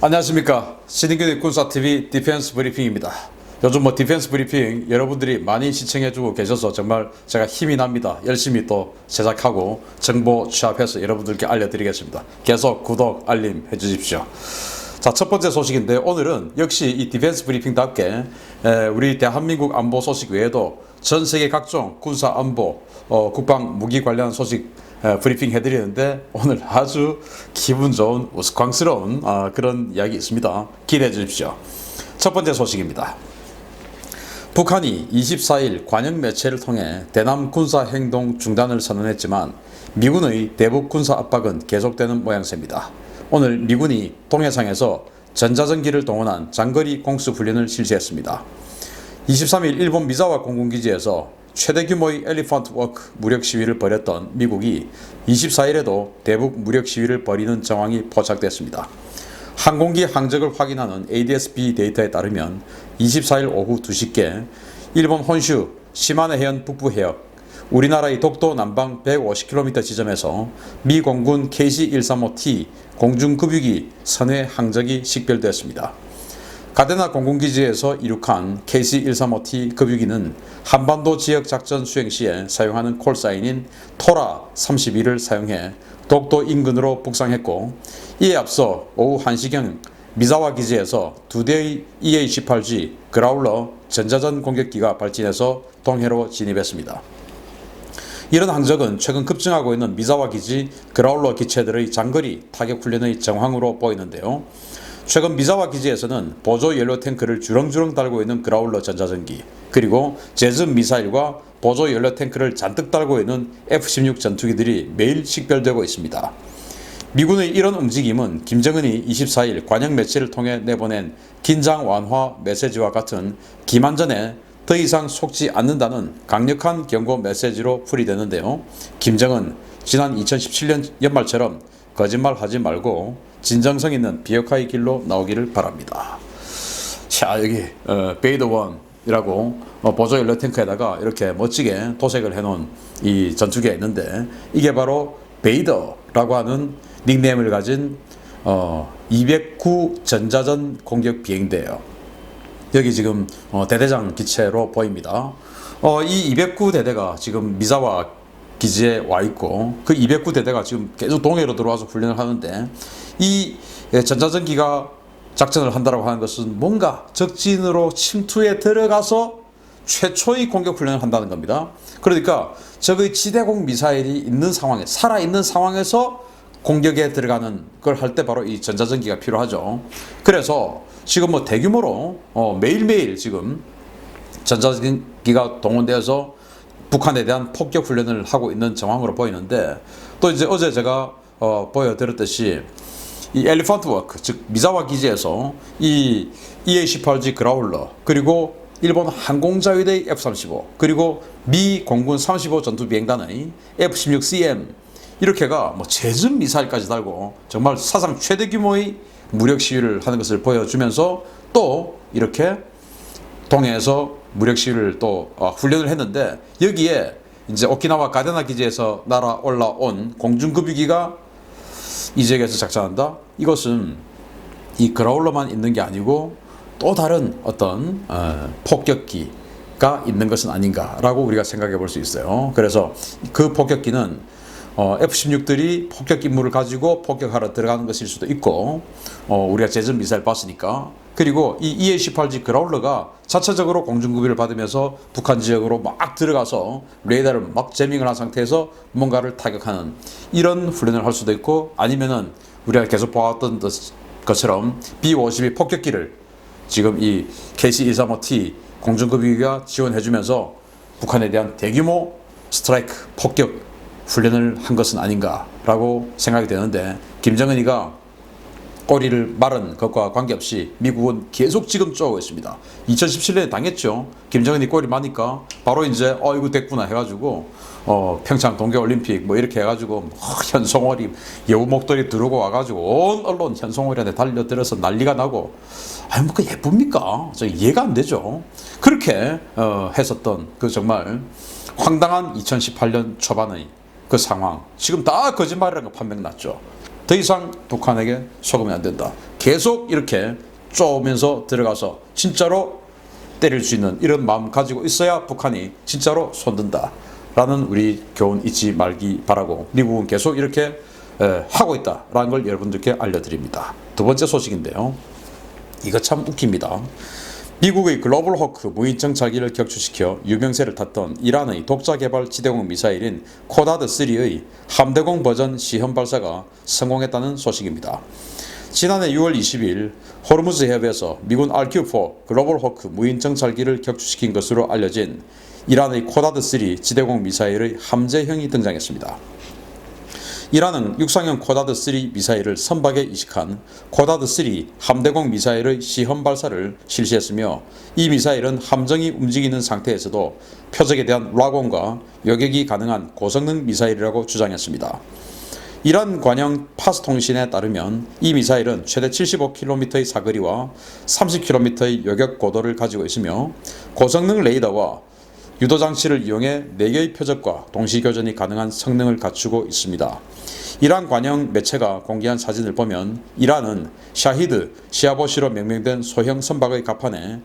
안녕하십니까. 신인균의 군사TV 디펜스 브리핑입니다. 요즘 디펜스 브리핑 여러분들이 많이 시청해주고 계셔서 정말 제가 힘이 납니다. 열심히 또 제작하고 정보 취합해서 여러분들께 알려드리겠습니다. 계속 구독, 알림 해주십시오. 자, 첫 번째 소식인데, 오늘은 역시 이 디펜스 브리핑답게 우리 대한민국 안보 소식 외에도 전 세계 각종 군사 안보, 국방 무기 관련 소식 브리핑 해드리는데, 오늘 아주 기분 좋은 우스꽝스러운 그런 이야기 있습니다. 기대해 주십시오. 첫 번째 소식입니다. 북한이 24일 관영 매체를 통해 대남 군사 행동 중단을 선언했지만 미군의 대북 군사 압박은 계속되는 모양새입니다. 오늘 미군이 동해상에서 전자전기를 동원한 장거리 공수 훈련을 실시했습니다. 23일 일본 미사와 공군기지에서 최대 규모의 엘리펀트 워크 무력 시위를 벌였던 미국이 24일에도 대북 무력 시위를 벌이는 정황이 포착됐습니다. 항공기 항적을 확인하는 ADS-B 데이터에 따르면 24일 오후 2시께 일본 혼슈 시마네 해안 북부 해역, 우리나라의 독도 남방 150km 지점에서 미 공군 KC-135T 공중급유기 선회 항적이 식별되었습니다. 가데나 공군기지에서 이륙한 KC-135T 급유기는 한반도 지역 작전 수행 시에 사용하는 콜사인인 토라 32를 사용해 독도 인근으로 북상했고, 이에 앞서 오후 1시경 미사와 기지에서 2대의 EA-18G 그라울러 전자전 공격기가 발진해서 동해로 진입했습니다. 이런 항적은 최근 급증하고 있는 미사와 기지 그라울러 기체들의 장거리 타격 훈련의 정황으로 보이는데요. 최근 미사와 기지에서는 보조 연료 탱크를 주렁주렁 달고 있는 그라울러 전자전기, 그리고 제즈 미사일과 보조 연료 탱크를 잔뜩 달고 있는 F-16 전투기들이 매일 식별되고 있습니다. 미군의 이런 움직임은 김정은이 24일 관영 매체를 통해 내보낸 긴장 완화 메시지와 같은 기만전에 더 이상 속지 않는다는 강력한 경고 메시지로 풀이되는데요. 김정은 지난 2017년 연말처럼 거짓말하지 말고 진정성 있는 비핵화의 길로 나오기를 바랍니다. 자, 여기 베이더 1이라고 보조 연료 탱크에다가 이렇게 멋지게 도색을 해놓은 이 전투기가 있는데, 이게 바로 베이더라고 하는 닉네임을 가진 209 전자전 공격 비행대예요. 여기 지금 대대장 기체로 보입니다. 이 209 대대가 지금 미사와 기지에 와 있고, 그 209 대대가 지금 계속 동해로 들어와서 훈련을 하는데, 이 전자전기가 작전을 한다고 하는 것은 뭔가 적진으로 침투에 들어가서 최초의 공격 훈련을 한다는 겁니다. 그러니까 적의 지대공 미사일이 있는 상황에, 살아있는 상황에서 공격에 들어가는 걸 할 때 바로 이 전자전기가 필요하죠. 그래서 지금 대규모로 매일매일 지금 전자전기가 동원되어서 북한에 대한 폭격 훈련을 하고 있는 정황으로 보이는데, 또 이제 어제 제가 보여드렸듯이 이 엘리펀트 워크, 즉 미사와 기지에서 이 EA-18G 그라울러, 그리고 일본 항공자위대 F-35, 그리고 미 공군 35 전투비행단의 F-16CM, 이렇게가 제즈 미사일까지 달고 정말 사상 최대 규모의 무력 시위를 하는 것을 보여주면서, 또 이렇게 동해에서 무력 시위를 또 훈련을 했는데, 여기에 이제 오키나와 가데나 기지에서 날아 올라온 공중급유기가 이 지역에서 작전한다. 이것은 이 그라울러만 있는 게 아니고 또 다른 어떤 폭격기가 있는 것은 아닌가라고 우리가 생각해 볼 수 있어요. 그래서 그 폭격기는 F-16들이 폭격 임무를 가지고 폭격하러 들어가는 것일 수도 있고, 우리가 제전 미사일 봤으니까. 그리고 이 EA-18G 그라울러가 자체적으로 공중급유를 받으면서 북한 지역으로 막 들어가서 레이더를 막 재밍을 한 상태에서 뭔가를 타격하는 이런 훈련을 할 수도 있고, 아니면은 우리가 계속 보았던 것처럼 B-52 폭격기를 지금 이 KC-135T 공중급유기가 지원해주면서 북한에 대한 대규모 스트라이크 폭격 훈련을 한 것은 아닌가라고 생각이 되는데, 김정은이가 꼬리를 마른 것과 관계없이 미국은 계속 지금 쪼고 있습니다. 2017년에 당했죠. 김정은이 꼬리 마니까 바로 이제 이거 됐구나 해가지고 평창 동계올림픽 이렇게 해가지고 현송월이 여우 목도리 두르고 와가지고 온 언론 현송월한테 달려들어서 난리가 나고, 그 예쁩니까? 저 이해가 안 되죠. 그렇게 했었던 그 정말 황당한 2018년 초반의 그 상황, 지금 다 거짓말이라는 거 판명났죠. 더 이상 북한에게 속으면 안 된다. 계속 이렇게 쪼으면서 들어가서 진짜로 때릴 수 있는 이런 마음 가지고 있어야 북한이 진짜로 손든다 라는 우리 교훈 잊지 말기 바라고, 미국은 계속 이렇게 하고 있다라는 걸 여러분들께 알려드립니다. 두 번째 소식인데요, 이거 참 웃깁니다. 미국의 글로벌 호크 무인 정찰기를 격추시켜 유명세를 탔던 이란의 독자 개발 지대공 미사일인 코다드3의 함대공 버전 시험 발사가 성공했다는 소식입니다. 지난해 6월 20일 호르무즈 해협에서 미군 RQ-4 글로벌 호크 무인 정찰기를 격추시킨 것으로 알려진 이란의 코다드3 지대공 미사일의 함재형이 등장했습니다. 이란은 육상형 코다드3 미사일을 선박에 이식한 코다드3 함대공 미사일의 시험 발사를 실시했으며, 이 미사일은 함정이 움직이는 상태에서도 표적에 대한 라곤과 요격이 가능한 고성능 미사일이라고 주장했습니다. 이란 관영 파스 통신에 따르면 이 미사일은 최대 75km의 사거리와 30km의 요격 고도를 가지고 있으며, 고성능 레이더와 유도장치를 이용해 4개의 표적과 동시교전이 가능한 성능을 갖추고 있습니다. 이란 관영 매체가 공개한 사진을 보면 이란은 샤히드 시아보시로 명명된 소형 선박의 갑판에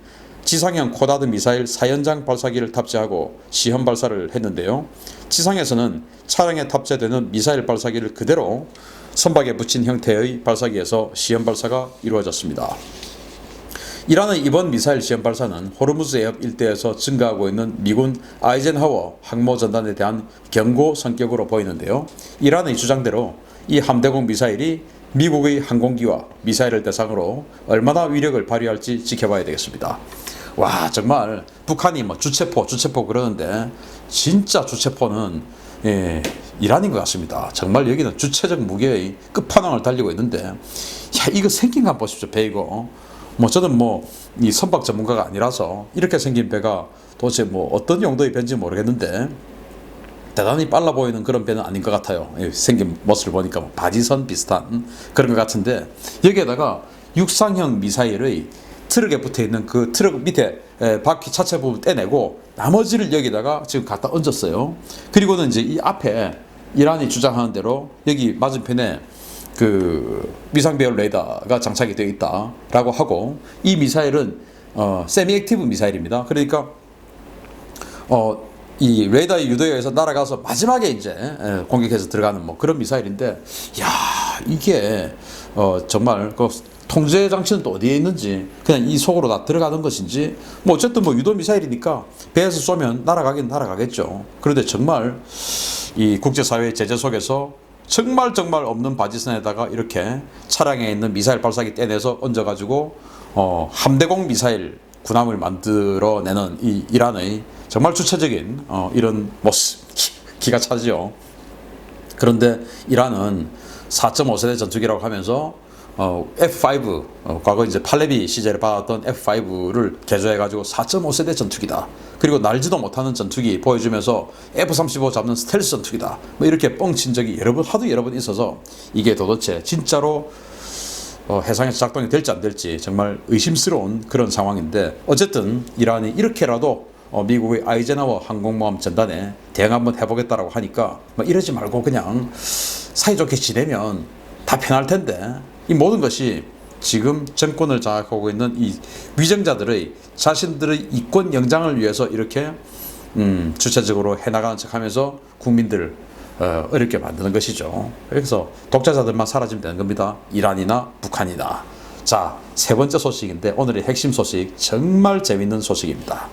지상형 코다드 미사일 4연장 발사기를 탑재하고 시험 발사를 했는데요. 지상에서는 차량에 탑재되는 미사일 발사기를 그대로 선박에 붙인 형태의 발사기에서 시험 발사가 이루어졌습니다. 이란의 이번 미사일 시험 발사는 호르무즈 해협 일대에서 증가하고 있는 미군 아이젠하워 항모전단에 대한 경고 성격으로 보이는데요. 이란의 주장대로 이 함대공 미사일이 미국의 항공기와 미사일을 대상으로 얼마나 위력을 발휘할지 지켜봐야 되겠습니다. 와, 정말 북한이 뭐 주체포 그러는데 진짜 주체포는 이란인 것 같습니다. 정말 여기는 주체적 무기의 끝판왕을 달리고 있는데, 야, 이거 생긴 거 한번 보십시오. 배 이거. 저는 이 선박 전문가가 아니라서 이렇게 생긴 배가 도대체 어떤 용도의 배인지 모르겠는데 대단히 빨라 보이는 그런 배는 아닌 것 같아요. 생긴 모습을 보니까 바지선 비슷한 그런 것 같은데, 여기에다가 육상형 미사일의 트럭에 붙어 있는 그 트럭 밑에 바퀴 차체 부분 떼내고 나머지를 여기다가 지금 갖다 얹었어요. 그리고는 이제 이 앞에 이란이 주장하는 대로 여기 맞은편에 그 위상배열 레이더가 장착이 되어 있다라고 하고, 이 미사일은 세미 액티브 미사일입니다. 그러니까 이 레이더의 유도에 의해서 날아가서 마지막에 이제 공격해서 들어가는 그런 미사일인데, 야, 이게 정말 그 통제 장치는 또 어디에 있는지, 그냥 이 속으로 다 들어가는 것인지, 어쨌든 유도 미사일이니까 배에서 쏘면 날아가긴 날아가겠죠. 그런데 정말 이 국제사회의 제재 속에서 정말 없는 바지선에다가 이렇게 차량에 있는 미사일 발사기 떼내서 얹어가지고 함대공 미사일 군함을 만들어내는 이 이란의 정말 주체적인 이런 모습, 기가 차죠. 그런데 이란은 4.5세대 전투기라고 하면서 F5, 과거 이제 팔레비 시절에 받았던 F5를 개조해가지고 4.5세대 전투기다. 그리고 날지도 못하는 전투기 보여주면서 F-35 잡는 스텔스 전투기다. 이렇게 뻥친 적이 하도 여러 번 있어서 이게 도대체 진짜로 해상에서 작동이 될지 안 될지 정말 의심스러운 그런 상황인데, 어쨌든 이란이 이렇게라도 미국의 아이젠하워 항공모함 전단에 대응 한번 해보겠다라고 하니까 이러지 말고 그냥 사이좋게 지내면 다 편할 텐데, 이 모든 것이 지금 정권을 장악하고 있는 이 위정자들의 자신들의 이권 영장을 위해서 이렇게 주체적으로 해나가는 척하면서 국민들을 어렵게 만드는 것이죠. 그래서 독자자들만 사라지면 되는 겁니다. 이란이나 북한이나. 자, 세 번째 소식인데 오늘의 핵심 소식, 정말 재밌는 소식입니다.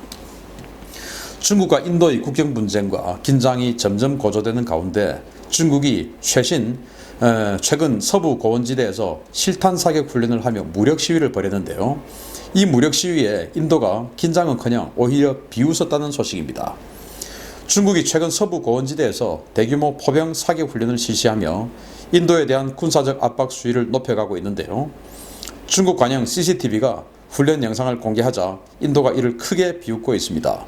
중국과 인도의 국경 분쟁과 긴장이 점점 고조되는 가운데 중국이 최근 서부 고원지대에서 실탄 사격 훈련을 하며 무력 시위를 벌였는데요. 이 무력 시위에 인도가 긴장은커녕 오히려 비웃었다는 소식입니다. 중국이 최근 서부 고원지대에서 대규모 포병 사격 훈련을 실시하며 인도에 대한 군사적 압박 수위를 높여가고 있는데요. 중국 관영 CCTV가 훈련 영상을 공개하자 인도가 이를 크게 비웃고 있습니다.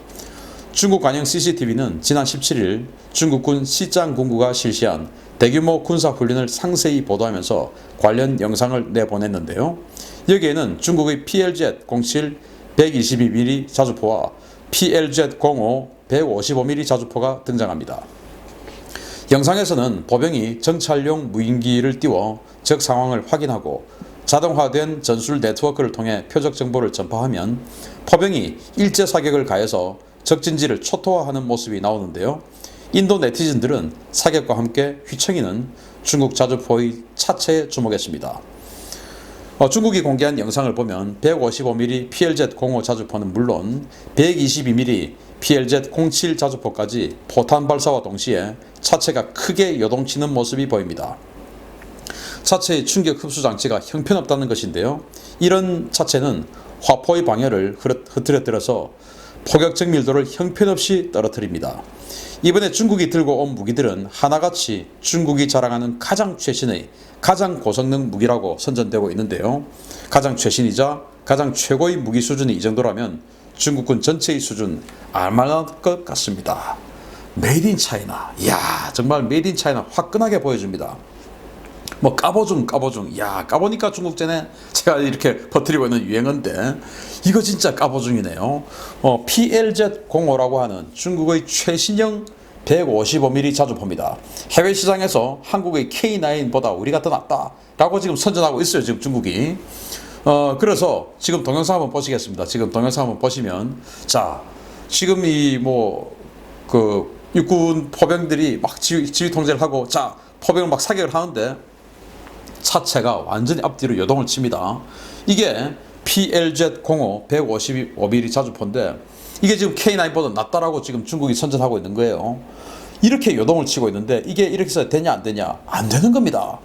중국 관영 CCTV는 지난 17일 중국군 시장 군구가 실시한 대규모 군사훈련을 상세히 보도하면서 관련 영상을 내보냈는데요. 여기에는 중국의 PLZ-07 122mm 자주포와 PLZ-05 155mm 자주포가 등장합니다. 영상에서는 보병이 정찰용 무인기를 띄워 적 상황을 확인하고 자동화된 전술 네트워크를 통해 표적 정보를 전파하면 포병이 일제 사격을 가해서 적진지를 초토화하는 모습이 나오는데요. 인도 네티즌들은 사격과 함께 휘청이는 중국 자주포의 차체에 주목했습니다. 중국이 공개한 영상을 보면 155mm PLZ-05 자주포는 물론 122mm PLZ-07 자주포까지 포탄 발사와 동시에 차체가 크게 요동치는 모습이 보입니다. 차체의 충격 흡수 장치가 형편없다는 것인데요. 이런 차체는 화포의 방열을 흐트러뜨려서 포격 정밀도를 형편없이 떨어뜨립니다. 이번에 중국이 들고 온 무기들은 하나같이 중국이 자랑하는 가장 최신의 가장 고성능 무기라고 선전되고 있는데요. 가장 최신이자 가장 최고의 무기 수준이 이 정도라면 중국군 전체의 수준 알만할 것 같습니다. 메이드 인 차이나. 이야, 정말 메이드 인 차이나 화끈하게 보여줍니다. 뭐 까보중, 야, 까보니까 중국제네. 제가 이렇게 퍼뜨리고 있는 유행어인데 이거 진짜 까보중이네요. PLZ-05라고 하는 중국의 최신형 155mm 자주포입니다. 해외 시장에서 한국의 K9보다 우리가 더 낫다라고 지금 선전하고 있어요. 지금 중국이. 그래서 지금 동영상 한번 보시겠습니다. 지금 동영상 한번 보시면, 자, 지금 육군 포병들이 막 지휘 통제를 하고, 자, 포병을 막 사격을 하는데 차체가 완전히 앞뒤로 요동을 칩니다. 이게 PLZ-05 155mm 자주포인데 이게 지금 K9보다 낫다라고 지금 중국이 선전하고 있는 거예요. 이렇게 요동을 치고 있는데 이게 이렇게 해서 되냐 안 되냐? 안 되는 겁니다.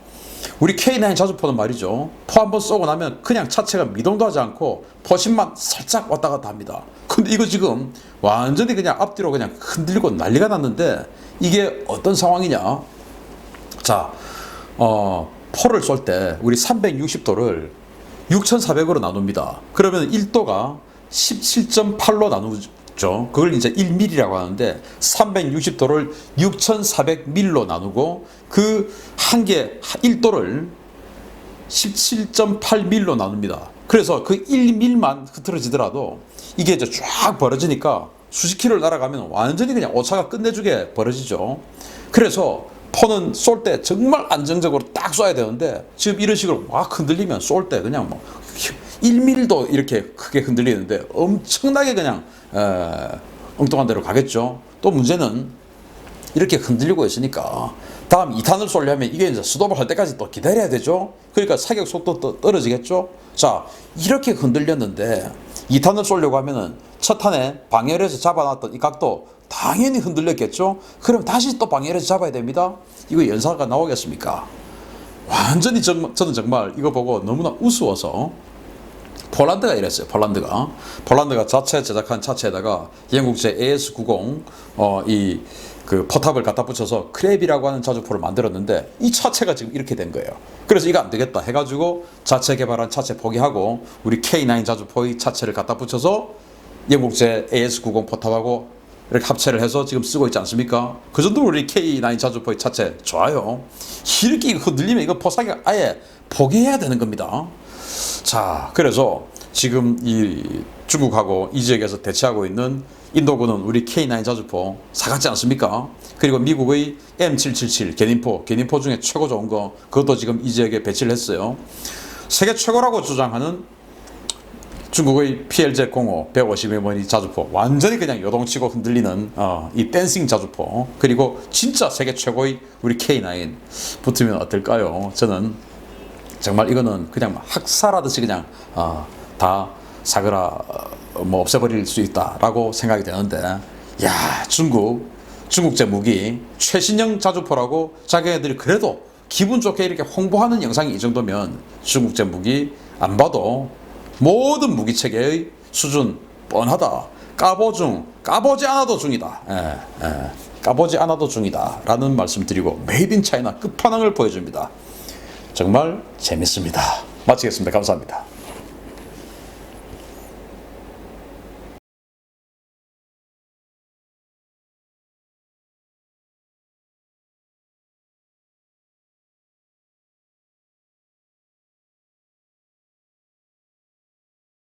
우리 K9 자주포는 말이죠. 포 한 번 쏘고 나면 그냥 차체가 미동도 하지 않고 포신만 살짝 왔다 갔다 합니다. 근데 이거 지금 완전히 그냥 앞뒤로 그냥 흔들리고 난리가 났는데 이게 어떤 상황이냐? 자, 포를 쏠 때 우리 360도를 6,400으로 나눕니다. 그러면 1도가 17.8로 나누죠. 그걸 이제 1mm라고 하는데 360도를 6,400mm로 나누고 그 한 개 1도를 17.8mm로 나눕니다. 그래서 그 1mm만 흐트러지더라도 이게 이제 쫙 벌어지니까 수십 킬로를 날아가면 완전히 그냥 오차가 끝내주게 벌어지죠. 그래서 포는 쏠 때 정말 안정적으로 딱 쏴야 되는데 지금 이런 식으로 막 흔들리면 쏠 때 그냥 뭐 1mm도 이렇게 크게 흔들리는데 엄청나게 그냥 엉뚱한 데로 가겠죠. 또 문제는 이렇게 흔들리고 있으니까 다음 2탄을 쏘려면 이게 이제 스톱을 할 때까지 또 기다려야 되죠. 그러니까 사격 속도 떨어지겠죠. 자, 이렇게 흔들렸는데 2탄을 쏘려고 하면은 첫 탄에 방열해서 잡아놨던 이 각도 당연히 흔들렸겠죠. 그럼 다시 또 방열해서 잡아야 됩니다. 이거 연사가 나오겠습니까? 완전히 저는 정말 이거 보고 너무나 우스워서 폴란드가 이랬어요. 폴란드가 자체 제작한 차체에다가 영국제 AS90 그 포탑을 갖다 붙여서 크랩이라고 하는 자주포를 만들었는데 이 차체가 지금 이렇게 된 거예요. 그래서 이거 안 되겠다 해가지고 자체 개발한 차체 포기하고 우리 K9 자주포의 차체를 갖다 붙여서 영국제 AS90 포탑하고 이렇게 합체를 해서 지금 쓰고 있지 않습니까? 그 정도로 우리 K9 자주포의 차체 좋아요. 이렇게 흔들리면 이거 포사격 아예 포기해야 되는 겁니다. 자, 그래서 지금 이 중국하고 이 지역에서 대치하고 있는 인도군은 우리 K9 자주포 사갔지 않습니까? 그리고 미국의 M777 견인포 중에 최고 좋은 거 그것도 지금 이 지역에 배치를 했어요. 세계 최고라고 주장하는 중국의 PLZ-05 150mm 자주포 완전히 그냥 요동치고 흔들리는 이 댄싱 자주포 그리고 진짜 세계 최고의 우리 K9 붙으면 어떨까요? 저는 정말 이거는 그냥 학살하듯이 그냥 다 사그라 없애버릴 수 있다라고 생각이 되는데, 야, 중국제 무기 최신형 자주포라고 자기네들이 그래도 기분 좋게 이렇게 홍보하는 영상이 이 정도면 중국제 무기 안 봐도 모든 무기 체계의 수준 뻔하다. 까보지 않아도 중이다. 까보지 않아도 중이다. 라는 말씀 드리고 메이드 인 차이나 끝판왕을 보여줍니다. 정말 재밌습니다. 마치겠습니다. 감사합니다.